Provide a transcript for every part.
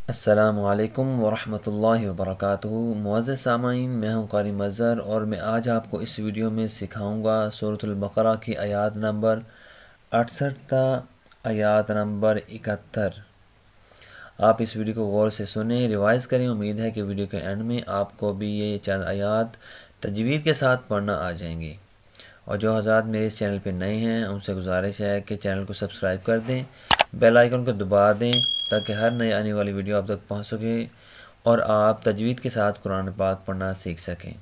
अस्सलामुअलैकुम वरहमतुल्लाहि वबरकातुहू। मुअज़्ज़ज़ सामाईन, मैं हूं क़ारी मज़हर और मैं आज आपको इस वीडियो में सिखाऊंगा सूरतुल बक़रा की आयत नंबर 68 ता आयत नंबर 71। आप इस वीडियो को गौर से सुने, रिवाइज़ करें। उम्मीद है कि वीडियो के एंड में आपको भी ये चंद आयत तजवीद के साथ पढ़ना आ जाएंगी। और जो हज़रात मेरे इस चैनल पर नए हैं उनसे गुजारिश है कि चैनल को सब्सक्राइब कर दें, बेल आइकन को दबा दें ताकि हर नई आने वाली वीडियो आप तक पहुंच सके और आप तजवीद के साथ कुरान पाक पढ़ना सीख सकें।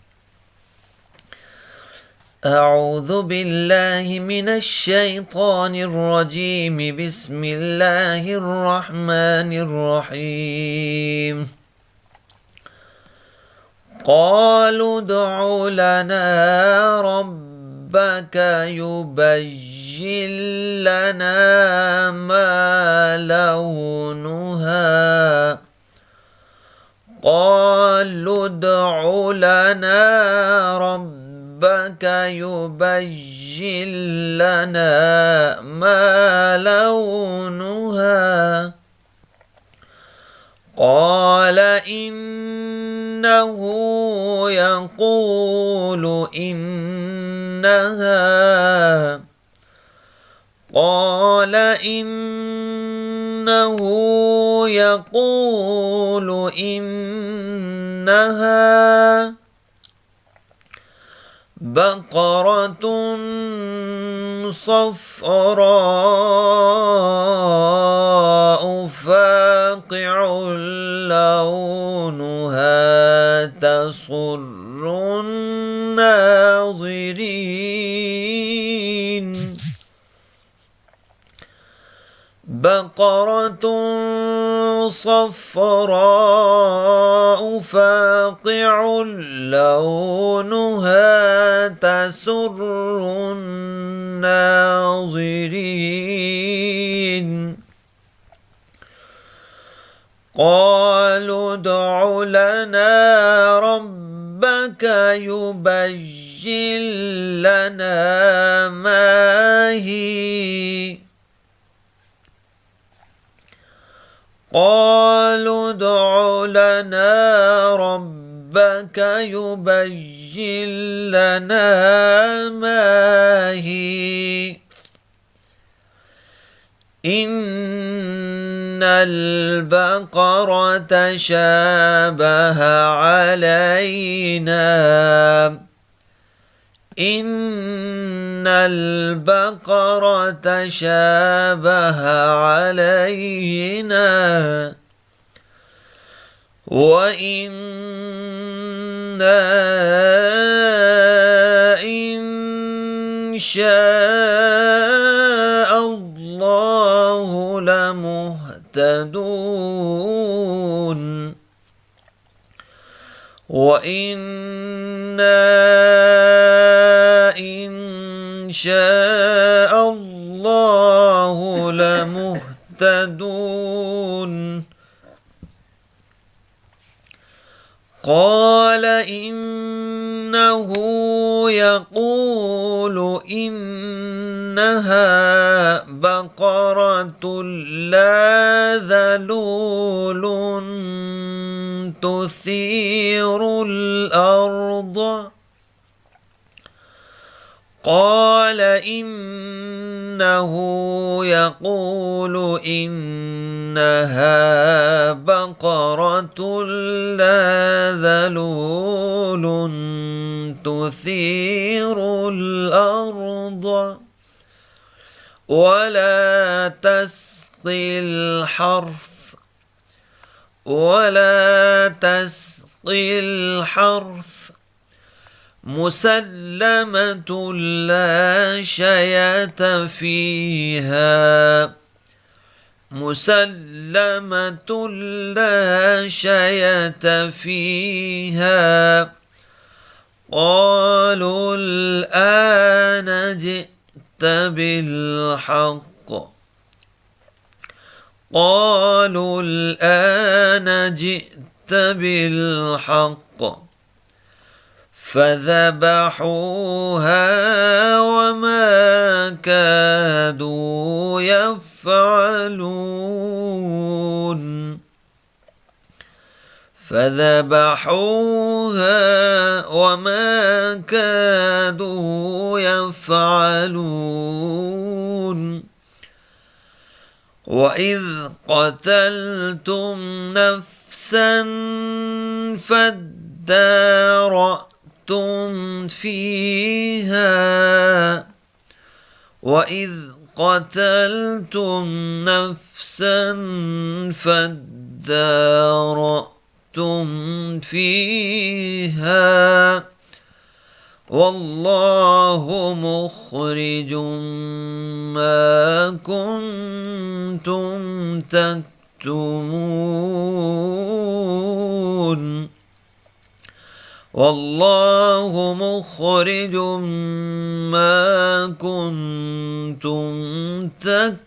अऊज़ु बिल्लाहि मिनश शैतानिर रजीम, बिस्मिल्लाहिर रहमानिर रहीम। क़ालू उदउ लना रब्बक युबय्यिन लना मा लौनुहा। क़ालू उदउ लना रब्बक युबय्यिन लना मा लौनुहा। قال إنه يقول إنها قال إنه يقول إنها بقرة صفراء فاقع لونها تسر الناظرين. بقرة صفراء فاقع لونها تسر الناظرين. قالوا ادع لنا ربك يبين لنا ما هي. قالوا ادع لنا ربك يبين لنا ما هي. إن البقرة شابه علينا. إن البقرة شابه علينا وإنا إن شاء الله لمهتدون. وإنا إن شاء الله لمهتدون. قال إنه يقول إنها بقرة لا ذلول تثير الأرض. قال إنه يقول إنها بقرة لا ذلول تثير الأرض ولا تسقي الحرث مسلمة لا شية فيها. مسلمة لا شية فيها. قالوا الآن جئت بالحق. قالوا الآن جئت بالحق. فذبحوها وما كادوا يفعلون. فذبحوها وما كادوا يفعلون وإذ قتلتم نفسا فادارأتم فيها وإذ قتلتم نفسا فادارأتم فيها والله مخرج ما كنتم تكتمون والله مخرج ما كنتم تكتمون